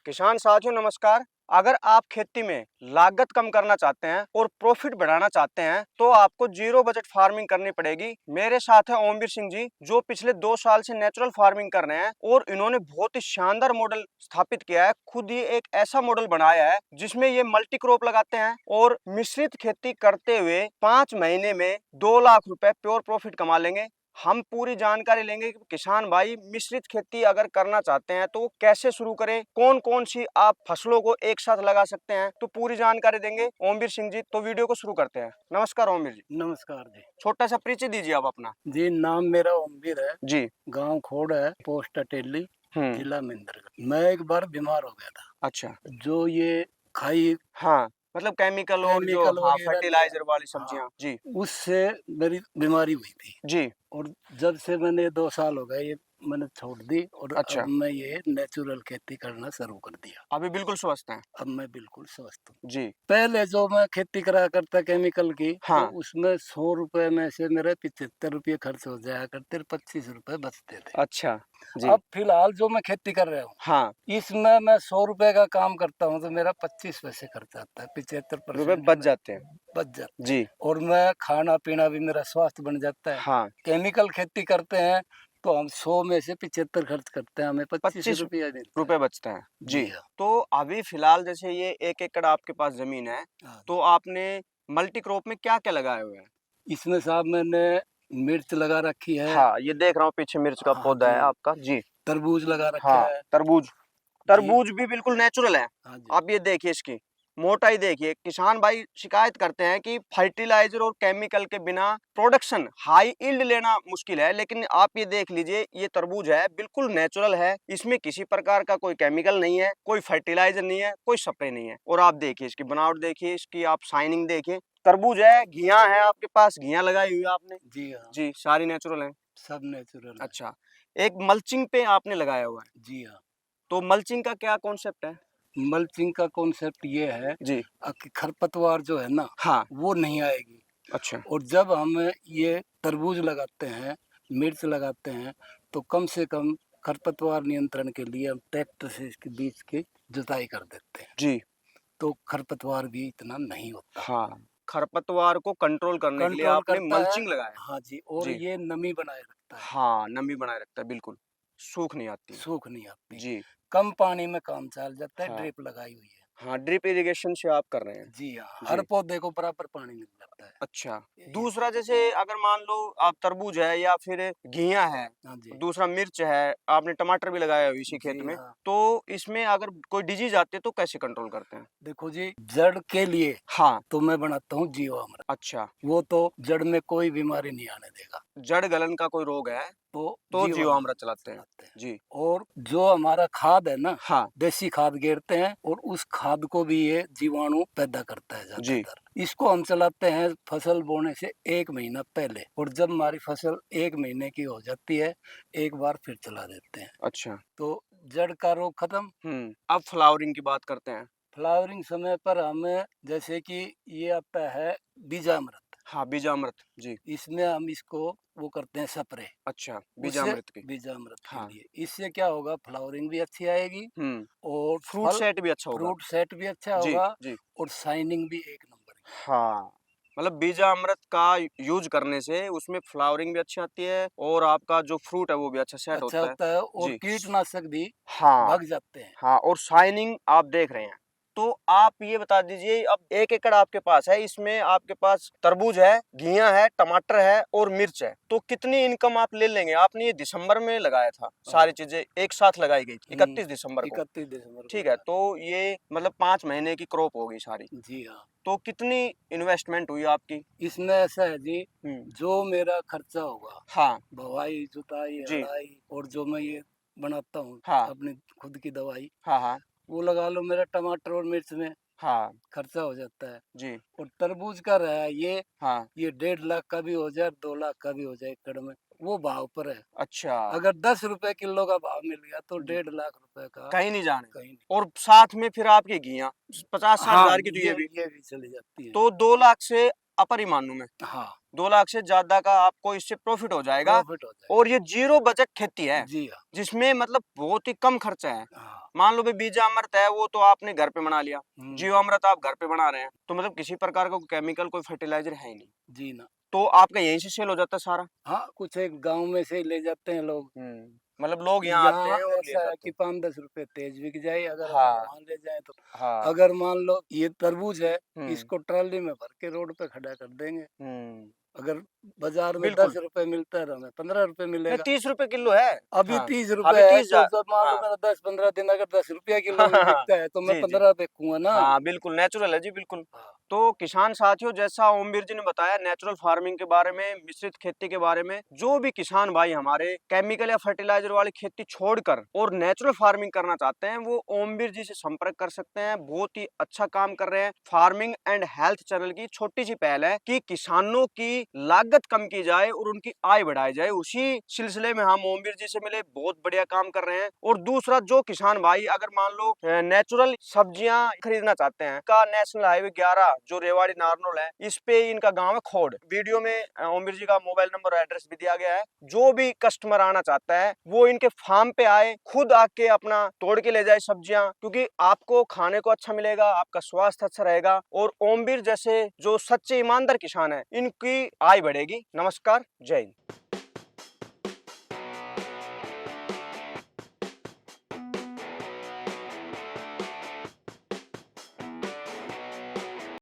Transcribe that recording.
किसान साथियों नमस्कार। अगर आप खेती में लागत कम करना चाहते हैं और प्रॉफिट बढ़ाना चाहते हैं तो आपको जीरो बजट फार्मिंग करनी पड़ेगी। मेरे साथ है ओमवीर सिंह जी, जो पिछले 2 साल से नेचुरल फार्मिंग कर रहे हैं और इन्होंने बहुत ही शानदार मॉडल स्थापित किया है। खुद ही एक ऐसा मॉडल बनाया है जिसमें ये मल्टी क्रॉप लगाते हैं और मिश्रित खेती करते हुए 5 महीने में 2 लाख रुपए प्योर प्रॉफिट कमा लेंगे। हम पूरी जानकारी लेंगे कि किसान भाई मिश्रित खेती अगर करना चाहते हैं तो कैसे शुरू करें, कौन कौन सी आप फसलों को एक साथ लगा सकते हैं, तो पूरी जानकारी देंगे ओमवीर सिंह जी। तो वीडियो को शुरू करते हैं। नमस्कार ओमवीर जी। नमस्कार जी। छोटा सा परिचय दीजिए आप अपना। जी, नाम मेरा ओमवीर है जी। गांव खोड़ है, पोस्ट अटेली, हम्म। जिला महेंद्रगढ़। मैं एक बार बीमार हो गया था। अच्छा। जो ये खाई हाँ, मतलब केमिकल और जो केमिकल हाँ वगैरह लिया, फर्टिलाइजर वाली हाँ, सब्जियां। जी उससे मेरी बीमारी हुई थी। जी। और जब से मैंने 2 साल हो गए ये मैंने छोड़ दी और अब अच्छा, मैं ये नेचुरल खेती करना शुरू कर दिया। अभी बिल्कुल स्वस्थ हैं। अब मैं बिल्कुल स्वस्थ हूँ। जी। पहले जो मैं खेती करा करता केमिकल की, तो हाँ। उसमें 100 रुपए में से मेरे 75 रुपये खर्च हो जाया करते, 25 रुपए बचते थे। अच्छा। जी। अब फिलहाल जो मैं खेती कर रहा हूँ, हाँ, इसमें मैं 100 रुपए का काम करता हूँ तो मेरा 25 पैसे खर्च आता है, रुपए 75% बच जाते हैं। बच जाते हैं। जी। और मैं खाना पीना भी मेरा स्वास्थ्य बन जाता है। हाँ, केमिकल खेती करते हैं तो हम 100 में से 75 खर्च करते हैं, हमें 25 25 रुपया मिलता है। रुपए बचते हैं। जी। जी हाँ। तो अभी फिलहाल जैसे ये 1 एकड़ आपके पास जमीन है, हाँ तो जी। आपने मल्टी क्रॉप में क्या-क्या लगाए हुए हैं? इसमें साहब मैंने मिर्च लगा रखी है। हाँ, ये देख रहा हूँ पीछे मिर्च का हाँ पौधा जी। है आपका। जी। तरबूज लगा रखा हाँ, है। तरबूज। जी। तरबूज भी बिल्कुल नेचुरल है। हाँ जी। आप ये देखिए इसकी मोटाई देखिए। किसान भाई शिकायत करते हैं कि फर्टिलाइजर और केमिकल के बिना प्रोडक्शन हाई यील्ड लेना मुश्किल है, लेकिन आप ये देख लीजिए ये तरबूज है बिल्कुल नेचुरल है। इसमें किसी प्रकार का कोई केमिकल नहीं है, कोई फर्टिलाइजर नहीं है, कोई स्प्रे नहीं है। और आप देखिए इसकी बनावट देखिए, इसकी आप शाइनिंग देखिए। तरबूज है, घिया है आपके पास, घिया लगाई हुई है आपने। जी हाँ। जी, सारी नेचुरल है। सब नेचुरल है। अच्छा, एक मल्चिंग पे आपने लगाया हुआ है, जी हाँ। तो मल्चिंग का क्या कॉन्सेप्ट है? मल्चिंग का कॉन्सेप्ट ये है जी। कि खरपतवार जो है ना, हाँ। वो नहीं आएगी। अच्छा। और जब हम ये तरबूज लगाते हैं, मिर्च लगाते हैं, तो कम से कम खरपतवार नियंत्रण के लिए हम ट्रैक्टर से इसके बीच की जुताई कर देते हैं, जी। तो खरपतवार भी इतना नहीं होता। हाँ, खरपतवार को कंट्रोल करने के लिए कंट्रोल आपने करता है। मल्चिंग लगाया। हाँ जी, और जी। ये नमी बनाए रखता है, हाँ, नमी बनाए रखता है बिल्कुल, सूख नहीं आती। सूख नहीं आती। जी। कम पानी में काम चल जाता है, हाँ। ड्रिप लगाई हुई है। हाँ, ड्रिप इरिगेशन से आप कर रहे हैं। जी हाँ, हर जी। पौधे को बराबर पानी मिल जाता है। अच्छा, इस दूसरा जैसे अगर मान लो आप तरबूज है या फिर घिया है, हाँ जी। दूसरा मिर्च है, आपने टमाटर भी लगाया है इसी खेत जी में, हाँ। तो इसमें अगर कोई डिजीज आती है तो कैसे कंट्रोल करते हैं? देखो जी, जड़ के लिए हाँ। तो मैं बनाता हूँ जीवामृत। अच्छा, वो तो जड़ में कोई बीमारी नहीं आने देगा, जड़ गलन का कोई रोग है तो जीवामृत जीवामृत चलाते हैं। चलाते हैं। जी। और जो हमारा खाद है ना, हाँ। देसी खाद गेरते हैं और उस खाद को भी ये जीवाणु पैदा करता है जी। ज्यादातर। इसको हम चलाते हैं फसल बोने से 1 महीना पहले, और जब हमारी फसल 1 महीने की हो जाती है, एक बार फिर चला देते हैं, अच्छा। तो जड़ का रोग खत्म। अब फ्लावरिंग की बात करते हैं। फ्लावरिंग समय पर हमें, जैसे कि ये आता है बीजामृत, हाँ, बीजामृत। जी। इसमें हम इसको वो करते हैं स्प्रे। अच्छा, उससे बीजामृत की। बीजामृत के हाँ। लिए इससे क्या होगा, फ्लावरिंग भी अच्छी आएगी और फ्रूट फल, सेट भी अच्छा होगा। फ्रूट सेट भी अच्छा जी। होगा जी। और शाइनिंग भी 1 नंबर की। हाँ, मतलब बीजामृत का यूज करने से उसमें फ्लावरिंग भी अच्छी आती है और आपका जो फ्रूट है वो भी अच्छा सेट अच्छा होता है। होता है और जी। कीटनाशक भी हाँ। भाग जाते हैं। हाँ, और शाइनिंग आप देख रहे हैं। तो आप ये बता दीजिए, अब 1 एकड़ आपके पास है, इसमें आपके पास तरबूज है, घिया है, टमाटर है और मिर्च है, तो कितनी इनकम आप ले लेंगे? आपने ये दिसंबर में लगाया था, हाँ। सारी चीजें एक साथ लगाई गई थी 31 दिसंबर को। 31 दिसंबर को ठीक है, लगा। तो ये मतलब 5 महीने की क्रॉप होगी सारी। जी हाँ। तो कितनी इन्वेस्टमेंट हुई आपकी? इसमें ऐसा है जी, हम्म। जो मेरा खर्चा होगा, हाँ। भवाई जुताई जी। हड़ाई और जो मैं ये बनाता हूँ हाँ। अपनी खुद की दवाई, हाँ। हाँ। वो लगा लो मेरा टमाटर और मिर्च में हाँ। खर्चा हो जाता है। जी। और तरबूज का रहा हाँ। ये 1.5 लाख का भी हो जाए, 2 लाख का भी हो जाए एकड़ में, वो भाव पर है। अच्छा। अगर 10 रुपए किलो का भाव मिल गया तो जी। 1.5 लाख रुपए का कहीं नहीं जाने। कहीं नहीं। और साथ में फिर आपकी घिया 50-60 हाँ, हजार की तो ये भी, ये भी चली जाती है। तो 2 लाख से अपर ही मानूं मैं, हाँ 2 लाख से ज्यादा का आपको इससे प्रॉफिट हो जाएगा। प्रॉफिट हो जाएगा। और ये जीरो बजट खेती है, जी हाँ। जिसमें मतलब बहुत ही कम खर्चा है। हाँ। मान लो भाई बीजा अमृत है, वो तो आपने घर पे बना लिया, जीवा अमृत आप घर पे बना रहे हैं, तो मतलब किसी प्रकार का कोई केमिकल कोई फर्टिलाइजर है ही नहीं, जी ना। तो आपका यहीं से सेल हो जाता है सारा। हाँ कुछ एक गांव में से ही ले जाते हैं लोग। मतलब लोग यहाँ आते यहाँ हैं और ले ऐसा है जाते कि हैं। 5-10 रुपए तेज बिक जाए अगर हम हाँ वहाँ ले जाए तो। हाँ। अगर मान लो ये तरबूज है, हम्म इसको ट्राली में भर के रोड पे खड़ा कर देंगे। हम्म अगर बाजार में बिल्कुल। 10 रुपए मिलता है तो हमें 15 रुपए नहीं, मिलेगा। 30 रुपए किलो है। अभी हाँ 30 रुपए अभी है 30 तो हजार। जब मान लो हाँ मेरा 10-15 दिन अगर 10 रुपया किलो भी बिकता है तो मैं जी जी। 15 बेचूंगा ना। हाँ बिल्कुल नेचुरल है जी, बिल्कुल। हाँ। तो किसान साथियों, जैसा ओमवीर जी ने बताया नेचुरल फार्मिंग के बारे में, मिश्रित खेती के बारे में, जो भी किसान भाई हमारे केमिकल या फर्टिलाइजर वाली खेती छोड़कर और नेचुरल फार्मिंग करना चाहते हैं, वो ओमवीर जी से संपर्क कर सकते हैं। बहुत ही अच्छा काम कर रहे हैं। फार्मिंग एंड हेल्थ चैनल की छोटी सी पहल है कि किसानों की लागत कम की जाए और उनकी आय बढ़ाई जाए। उसी सिलसिले में हम ओमवीर जी से मिले, बहुत बढ़िया काम कर रहे हैं। और दूसरा, जो किसान भाई अगर मान लो नेचुरल सब्जियां खरीदना चाहते हैं, का नेशनल हाईवे 11 जो रेवाड़ी नारनौल है, इस पे इनका गांव है खोड़। वीडियो में ओमवीर जी का मोबाइल नंबर और एड्रेस भी दिया गया है। जो भी कस्टमर आना चाहता है वो इनके फार्म पे आए, खुद आके अपना तोड़ के ले जाए सब्जियां, क्योंकि आपको खाने को अच्छा मिलेगा, आपका स्वास्थ्य अच्छा रहेगा और ओमवीर जैसे जो सच्चे ईमानदार किसान है, इनकी आय बढ़ेगी। नमस्कार, जय हिंद।